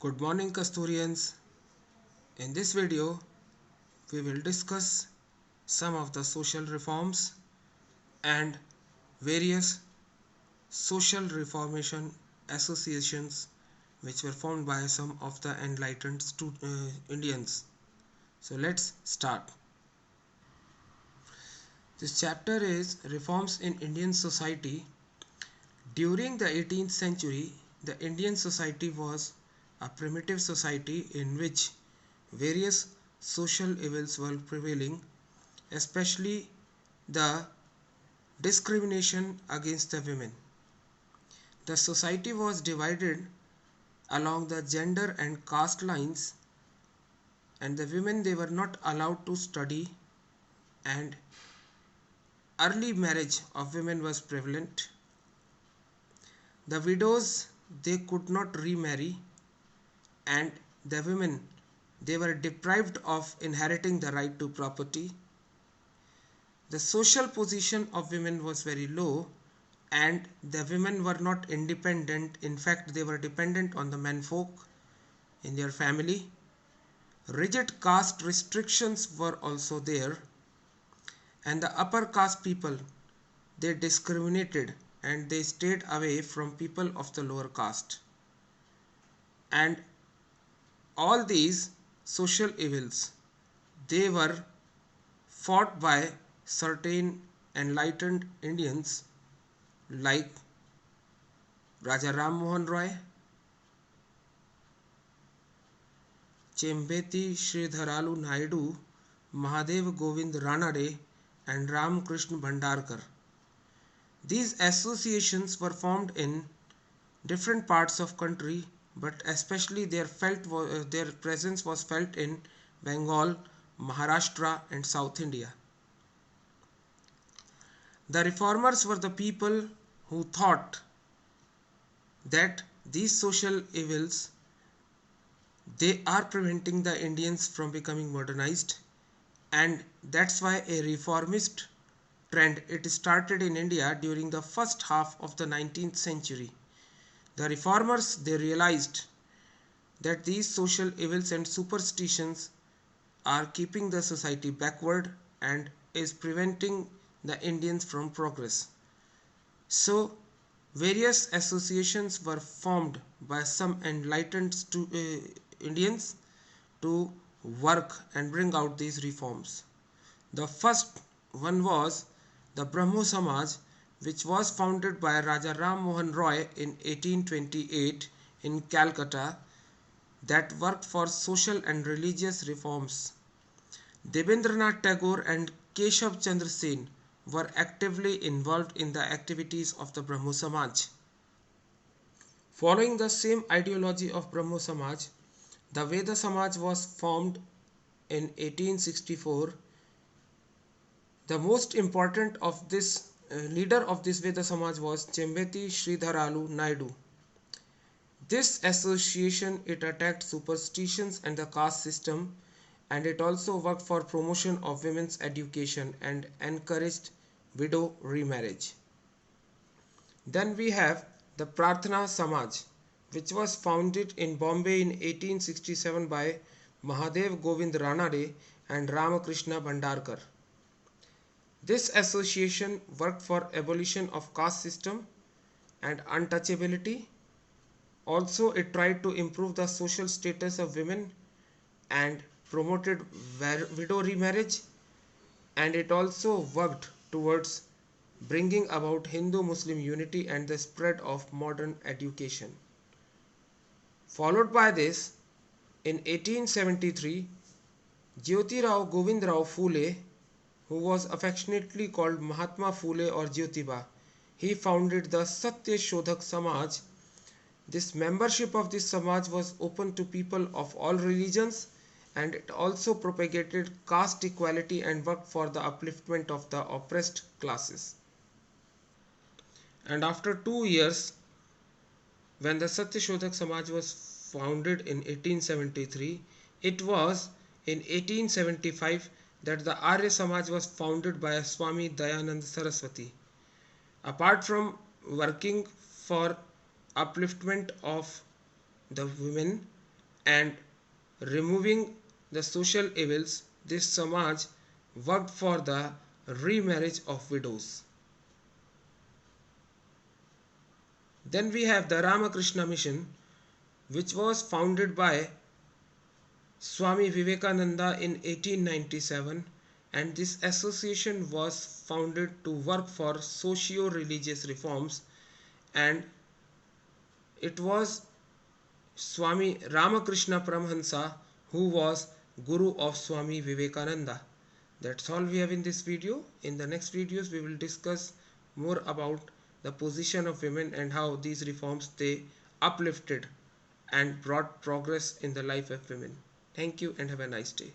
Good morning, Kasturians. In this video, we will discuss some of the social reforms and various social reformation associations which were formed by some of the enlightened Indians. So let's start. This chapter is Reforms in Indian Society. During the 18th century, the Indian society was a primitive society in which various social evils were prevailing, especially the discrimination against the women. The society was divided along the gender and caste lines, and the women they were not allowed to study, and early marriage of women was prevalent. The widows they could not remarry, and the women they were deprived of inheriting the right to property. The social position of women was very low, and the women were not independent. In fact, they were dependent on the menfolk in their family. Rigid caste restrictions were also there, and the upper caste people they discriminated and they stayed away from people of the lower caste. And all these social evils they were fought by certain enlightened Indians like Raja Ram Mohan Roy, Chembeti Sridharalu Naidu, Mahadev Govind Ranade, and Ram Krishna Bhandarkar. These associations were formed in different parts of country, but especially their presence was felt in Bengal, Maharashtra, and South India. The reformers were the people who thought that these social evils they are preventing the Indians from becoming modernized, and that's why a reformist trend it started in India during the first half of the 19th century. The reformers they realized that these social evils and superstitions are keeping the society backward and is preventing the Indians from progress. So various associations were formed by some enlightened Indians to work and bring out these reforms. The first one was the Brahmo Samaj, which was founded by Raja Ram Mohan Roy in 1828 in Calcutta, that worked for social and religious reforms. Debendranath Tagore and Keshav Chandra Sen were actively involved in the activities of the Brahmo Samaj. Following the same ideology of Brahmo Samaj, the Veda Samaj was formed in 1864. The most important of this leader of this Veda Samaj was Chembeti Sridharalu Naidu. This association it attacked superstitions and the caste system, and it also worked for promotion of women's education and encouraged widow remarriage. Then we have the Prarthana Samaj, which was founded in Bombay in 1867 by Mahadev Govind Ranade and Ramakrishna Bhandarkar. This association worked for abolition of caste system and untouchability. Also, it tried to improve the social status of women and promoted widow remarriage, and it also worked towards bringing about Hindu-Muslim unity and the spread of modern education. Followed by this, in 1873, Jyotirao Govindrao Phule, who was affectionately called Mahatma Phule or Jyotiba, he founded the Satya Shodhak Samaj. This membership of this Samaj was open to people of all religions, and it also propagated caste equality and worked for the upliftment of the oppressed classes. And after 2 years, when the Satya Shodhak Samaj was founded in 1873, it was in 1875 that the Arya Samaj was founded by Swami Dayanand Saraswati. Apart from working for upliftment of the women, and removing the social evils, this Samaj worked for the remarriage of widows. Then we have the Ramakrishna Mission, which was founded by Swami Vivekananda in 1897, and this association was founded to work for socio-religious reforms, and it was Swami Ramakrishna Paramahansa who was Guru of Swami Vivekananda. That's all we have in this video. In the next videos we will discuss more about the position of women and how these reforms they uplifted and brought progress in the life of women. Thank you and have a nice day.